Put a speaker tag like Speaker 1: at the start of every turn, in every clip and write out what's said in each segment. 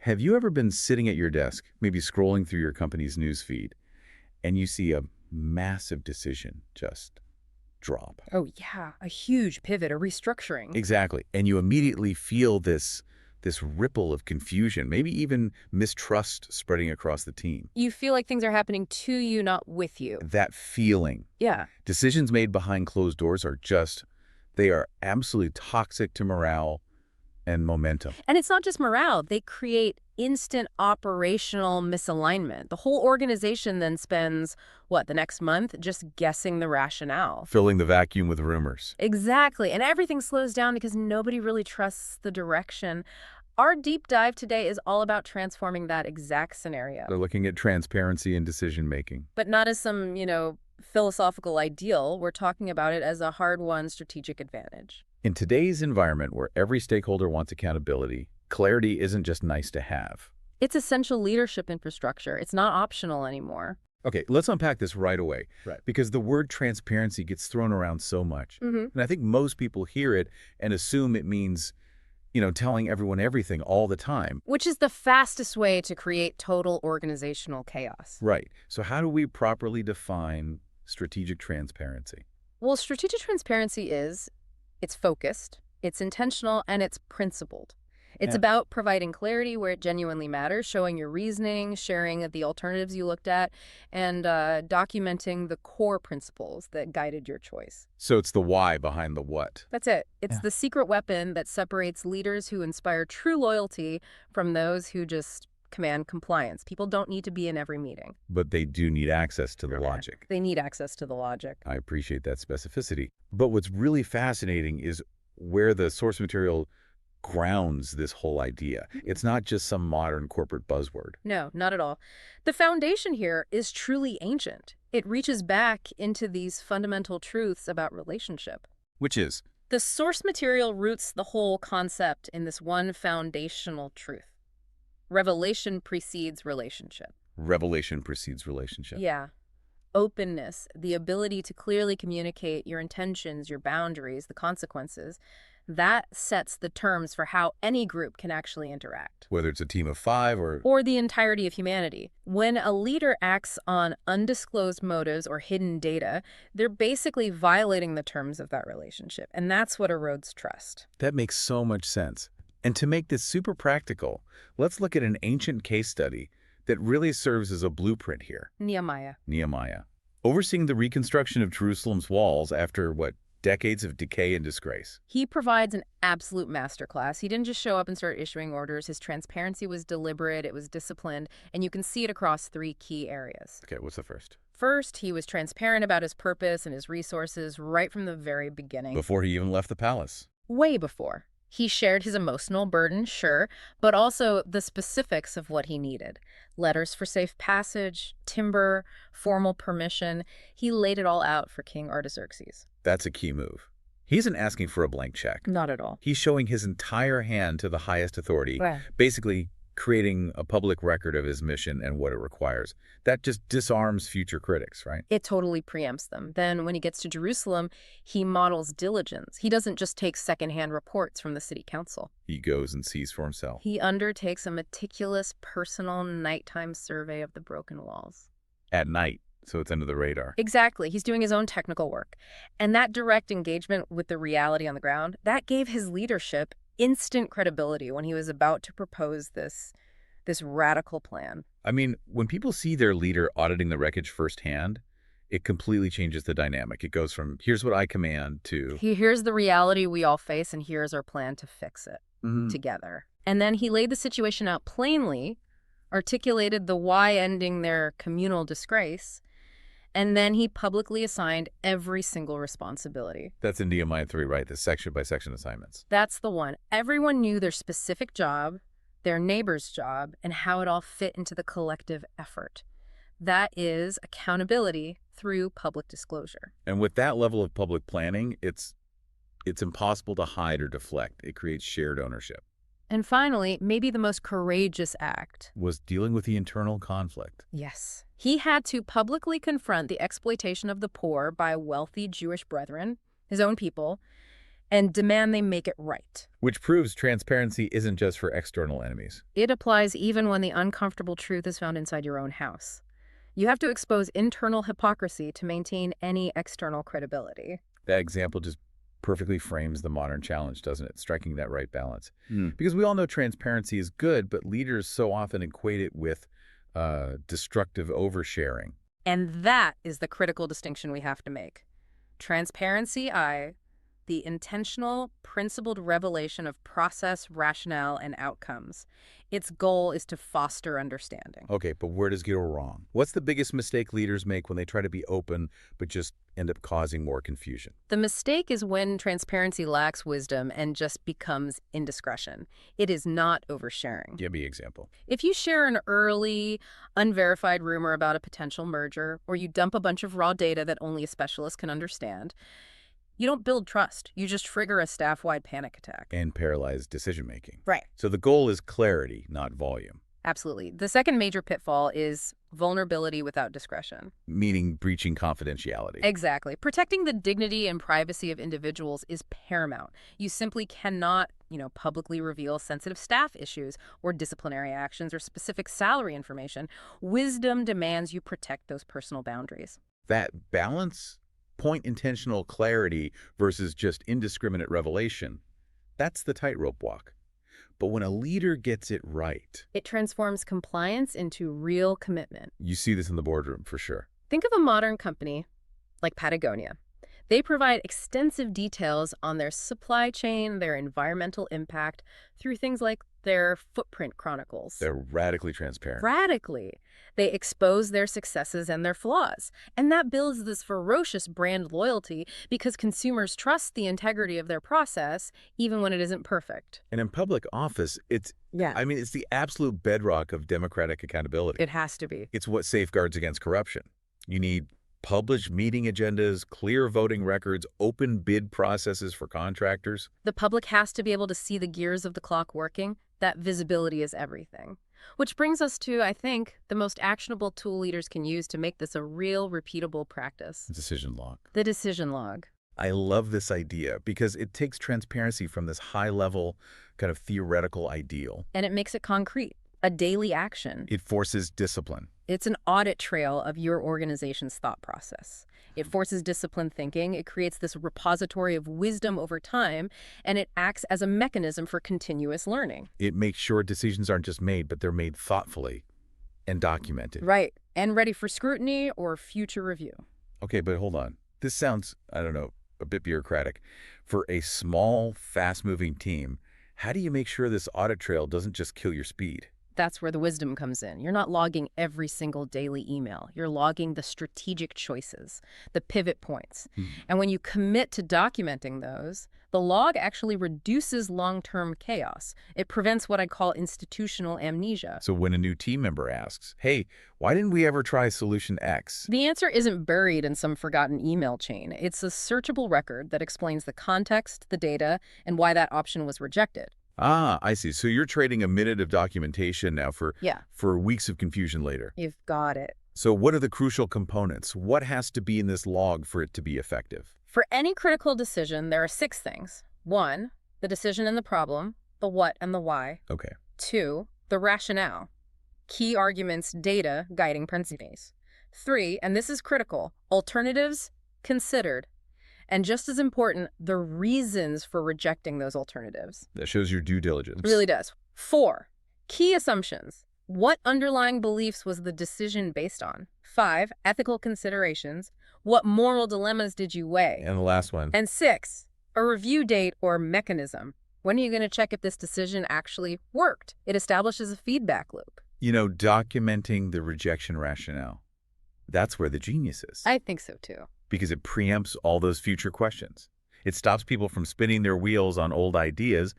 Speaker 1: Have you ever been sitting at your desk, maybe scrolling through your company's news feed, and you see a massive decision just drop?
Speaker 2: Oh, yeah, a huge pivot, a restructuring.
Speaker 1: Exactly. And you immediately feel this ripple of confusion, maybe even mistrust spreading across the team.
Speaker 2: You feel like things are happening to you, not with you.
Speaker 1: That feeling.
Speaker 2: Yeah.
Speaker 1: Decisions made behind closed doors they are absolutely toxic to morale and momentum.
Speaker 2: And it's not just morale. They create instant operational misalignment. The whole organization then spends, the next month just guessing the rationale.
Speaker 1: Filling the vacuum with rumors.
Speaker 2: Exactly. And everything slows down because nobody really trusts the direction. Our deep dive today is all about transforming that exact scenario.
Speaker 1: They're looking at transparency in decision making.
Speaker 2: But not as some, philosophical ideal. We're talking about it as a hard-won strategic advantage.
Speaker 1: In today's environment where every stakeholder wants accountability, clarity isn't just nice to have.
Speaker 2: It's essential leadership infrastructure. It's not optional anymore.
Speaker 1: Okay, let's unpack this right away.
Speaker 2: Right.
Speaker 1: Because the word transparency gets thrown around so much.
Speaker 2: Mm-hmm.
Speaker 1: And I think most people hear it and assume it means, telling everyone everything all the time.
Speaker 2: Which is the fastest way to create total organizational chaos.
Speaker 1: Right. So how do we properly define strategic transparency?
Speaker 2: Well, strategic transparency it's focused, it's intentional, and it's principled. It's
Speaker 1: Yeah.
Speaker 2: about providing clarity where it genuinely matters, showing your reasoning, sharing the alternatives you looked at, and documenting the core principles that guided your choice.
Speaker 1: So it's the why behind the what.
Speaker 2: That's it. It's
Speaker 1: Yeah.
Speaker 2: the secret weapon that separates leaders who inspire true loyalty from those who just command compliance. People don't need to be in every meeting.
Speaker 1: But they do need access to the logic.
Speaker 2: They need access to the logic.
Speaker 1: I appreciate that specificity. But what's really fascinating is where the source material grounds this whole idea. It's not just some modern corporate buzzword.
Speaker 2: No, not at all. The foundation here is truly ancient. It reaches back into these fundamental truths about relationship.
Speaker 1: Which is,
Speaker 2: The source material roots the whole concept in this one foundational truth. Revelation precedes relationship.
Speaker 1: revelation precedes relationship.
Speaker 2: Yeah. Openness, the ability to clearly communicate your intentions, your boundaries, the consequences, that sets the terms for how any group can actually interact.
Speaker 1: Whether it's a team of 5 or...
Speaker 2: Or the entirety of humanity. When a leader acts on undisclosed motives or hidden data, they're basically violating the terms of that relationship. And that's what erodes trust.
Speaker 1: That makes so much sense. And to make this super practical, let's look at an ancient case study that really serves as a blueprint here.
Speaker 2: Nehemiah.
Speaker 1: Nehemiah. Overseeing the reconstruction of Jerusalem's walls after, decades of decay and disgrace.
Speaker 2: He provides an absolute masterclass. He didn't just show up and start issuing orders. His transparency was deliberate, it was disciplined, and you can see it across 3 key areas.
Speaker 1: Okay, what's the first?
Speaker 2: First, he was transparent about his purpose and his resources right from the very beginning.
Speaker 1: Before he even left the palace.
Speaker 2: Way before. He shared his emotional burden, sure, but also the specifics of what he needed. Letters for safe passage, timber, formal permission. He laid it all out for King Artaxerxes.
Speaker 1: That's a key move. He isn't asking for a blank check.
Speaker 2: Not at all.
Speaker 1: He's showing his entire hand to the highest authority,
Speaker 2: Right.
Speaker 1: basically creating a public record of his mission and what it requires. That just disarms future critics, right?
Speaker 2: It totally preempts them. Then when he gets to Jerusalem, he models diligence. He doesn't just take secondhand reports from the city council.
Speaker 1: He goes and sees for himself.
Speaker 2: He undertakes a meticulous personal nighttime survey of the broken walls.
Speaker 1: At night, so it's under the radar.
Speaker 2: Exactly. He's doing his own technical work. And that direct engagement with the reality on the ground, that gave his leadership instant credibility when he was about to propose this radical plan.
Speaker 1: I mean, when people see their leader auditing the wreckage firsthand, it completely changes the dynamic. It goes from, here's what I command, to...
Speaker 2: Here's the reality we all face, and here's our plan to fix it together. And then he laid the situation out plainly, articulated the why ending their communal disgrace, and then he publicly assigned every single responsibility.
Speaker 1: That's in Nehemiah 3, right? The section-by-section assignments.
Speaker 2: That's the one. Everyone knew their specific job, their neighbor's job, and how it all fit into the collective effort. That is accountability through public disclosure.
Speaker 1: And with that level of public planning, it's impossible to hide or deflect. It creates shared ownership.
Speaker 2: And finally, maybe the most courageous act
Speaker 1: Was dealing with the internal conflict.
Speaker 2: Yes. He had to publicly confront the exploitation of the poor by wealthy Jewish brethren, his own people, and demand they make it right.
Speaker 1: Which proves transparency isn't just for external enemies.
Speaker 2: It applies even when the uncomfortable truth is found inside your own house. You have to expose internal hypocrisy to maintain any external credibility.
Speaker 1: That example just perfectly frames the modern challenge, doesn't it? Striking that right balance. Because we all know transparency is good, but leaders so often equate it with destructive oversharing.
Speaker 2: And that is the critical distinction we have to make. Transparency, the intentional, principled revelation of process, rationale, and outcomes. Its goal is to foster understanding.
Speaker 1: Okay, but where does it go wrong? What's the biggest mistake leaders make when they try to be open but just end up causing more confusion?
Speaker 2: The mistake is when transparency lacks wisdom and just becomes indiscretion. It is not oversharing.
Speaker 1: Give me an example.
Speaker 2: If you share an early, unverified rumor about a potential merger, or you dump a bunch of raw data that only a specialist can understand, you don't build trust. You just trigger a staff-wide panic attack.
Speaker 1: And paralyzed decision-making.
Speaker 2: Right.
Speaker 1: So the goal is clarity, not volume.
Speaker 2: Absolutely. The second major pitfall is vulnerability without discretion.
Speaker 1: Meaning breaching confidentiality.
Speaker 2: Exactly. Protecting the dignity and privacy of individuals is paramount. You simply cannot, publicly reveal sensitive staff issues or disciplinary actions or specific salary information. Wisdom demands you protect those personal boundaries.
Speaker 1: That balance, point intentional clarity versus just indiscriminate revelation, that's the tightrope walk. But when a leader gets it right,
Speaker 2: it transforms compliance into real commitment.
Speaker 1: You see this in the boardroom for sure.
Speaker 2: Think of a modern company like Patagonia. They provide extensive details on their supply chain, their environmental impact, through things like their footprint chronicles.
Speaker 1: They're radically transparent.
Speaker 2: Radically. They expose their successes and their flaws. And that builds this ferocious brand loyalty because consumers trust the integrity of their process, even when it isn't perfect.
Speaker 1: And in public office, it's the absolute bedrock of democratic accountability.
Speaker 2: It has to be.
Speaker 1: It's what safeguards against corruption. You need published meeting agendas, clear voting records, open bid processes for contractors.
Speaker 2: The public has to be able to see the gears of the clock working. That visibility is everything. Which brings us to, I think, the most actionable tool leaders can use to make this a real, repeatable practice.
Speaker 1: Decision log.
Speaker 2: The decision log.
Speaker 1: I love this idea because it takes transparency from this high-level kind of theoretical ideal.
Speaker 2: And it makes it concrete, a daily action.
Speaker 1: It forces discipline.
Speaker 2: It's an audit trail of your organization's thought process. It forces disciplined thinking, it creates this repository of wisdom over time, and it acts as a mechanism for continuous learning.
Speaker 1: It makes sure decisions aren't just made, but they're made thoughtfully and documented.
Speaker 2: Right, and ready for scrutiny or future review.
Speaker 1: Okay, but hold on. This sounds, a bit bureaucratic. For a small, fast-moving team, how do you make sure this audit trail doesn't just kill your speed?
Speaker 2: That's where the wisdom comes in. You're not logging every single daily email. You're logging the strategic choices, the pivot points. And when you commit to documenting those, the log actually reduces long-term chaos. It prevents what I call institutional amnesia.
Speaker 1: So when a new team member asks, hey, why didn't we ever try solution X?
Speaker 2: The answer isn't buried in some forgotten email chain. It's a searchable record that explains the context, the data, and why that option was rejected.
Speaker 1: Ah, I see. So you're trading a minute of documentation now for weeks of confusion later.
Speaker 2: You've got it.
Speaker 1: So what are the crucial components? What has to be in this log for it to be effective?
Speaker 2: For any critical decision, there are 6 things. 1, the decision and the problem, the what and the why.
Speaker 1: Okay.
Speaker 2: 2, the rationale, key arguments, data, guiding principles. 3, and this is critical, alternatives considered. And just as important, the reasons for rejecting those alternatives.
Speaker 1: That shows your due diligence.
Speaker 2: It really does. 4, key assumptions. What underlying beliefs was the decision based on? 5, ethical considerations. What moral dilemmas did you weigh?
Speaker 1: And the last one.
Speaker 2: And 6, a review date or mechanism. When are you going to check if this decision actually worked? It establishes a feedback loop.
Speaker 1: Documenting the rejection rationale. That's where the genius is.
Speaker 2: I think so, too.
Speaker 1: Because it preempts all those future questions. It stops people from spinning their wheels on old ideas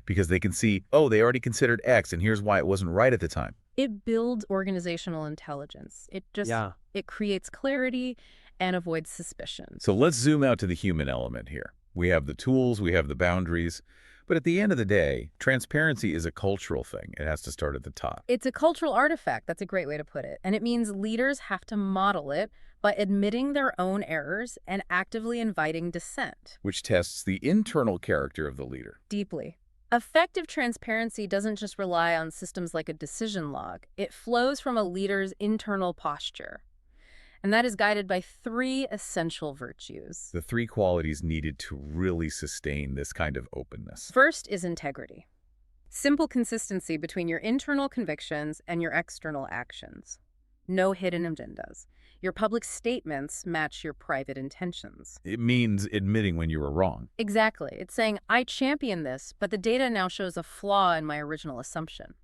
Speaker 1: because they can see, oh, they already considered X, and here's why it wasn't right at the time.
Speaker 2: It builds organizational intelligence. It creates clarity and avoids suspicion.
Speaker 1: So let's zoom out to the human element here. We have the tools, we have the boundaries, But at the end of the day, transparency is a cultural thing. It has to start at the top,
Speaker 2: It's a cultural artifact. That's a great way to put it. And it means leaders have to model it by admitting their own errors and actively inviting dissent.
Speaker 1: which tests the internal character of the leader.
Speaker 2: Deeply. Effective transparency doesn't just rely on systems like a decision log. It flows from a leader's internal posture. And that is guided by three essential virtues.
Speaker 1: The three qualities needed to really sustain this kind of openness.
Speaker 2: First is integrity. Simple consistency between your internal convictions and your external actions. No hidden agendas. Your public statements match your private intentions.
Speaker 1: It means admitting when you were wrong.
Speaker 2: Exactly. It's saying, I champion this, but the data now shows a flaw in my original assumption.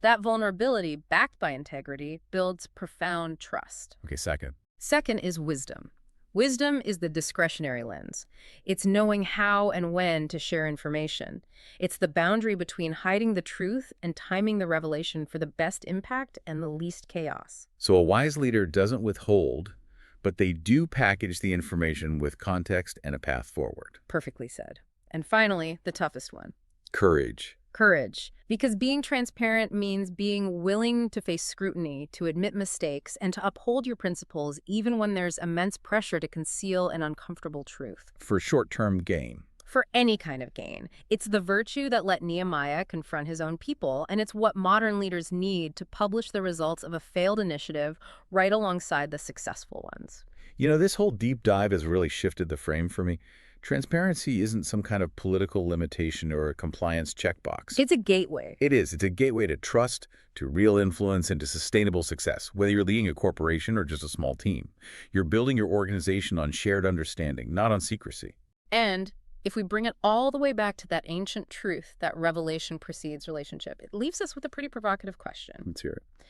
Speaker 2: That vulnerability, backed by integrity, builds profound trust.
Speaker 1: Okay, second.
Speaker 2: Second is wisdom. Wisdom is the discretionary lens. It's knowing how and when to share information. It's the boundary between hiding the truth and timing the revelation for the best impact and the least chaos.
Speaker 1: So a wise leader doesn't withhold, but they do package the information with context and a path forward.
Speaker 2: Perfectly said. And finally, the toughest one.
Speaker 1: Courage.
Speaker 2: Courage. Because being transparent means being willing to face scrutiny, to admit mistakes, and to uphold your principles even when there's immense pressure to conceal an uncomfortable truth.
Speaker 1: For short-term gain.
Speaker 2: For any kind of gain. It's the virtue that let Nehemiah confront his own people, and it's what modern leaders need to publish the results of a failed initiative right alongside the successful ones.
Speaker 1: You know, this whole deep dive has really shifted the frame for me. Transparency isn't some kind of political limitation or a compliance checkbox.
Speaker 2: It's a gateway.
Speaker 1: It is. It's a gateway to trust, to real influence, and to sustainable success, whether you're leading a corporation or just a small team. You're building your organization on shared understanding, not on secrecy.
Speaker 2: And if we bring it all the way back to that ancient truth that revelation precedes relationship, it leaves us with a pretty provocative question.
Speaker 1: Let's hear it.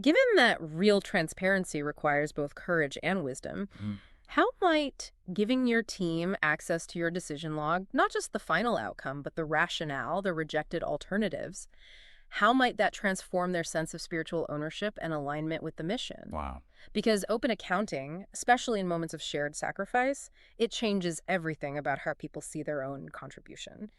Speaker 2: Given that real transparency requires both courage and wisdom, how might giving your team access to your decision log, not just the final outcome, but the rationale, the rejected alternatives, how might that transform their sense of spiritual ownership and alignment with the mission?
Speaker 1: Wow.
Speaker 2: Because open accounting, especially in moments of shared sacrifice, it changes everything about how people see their own contribution.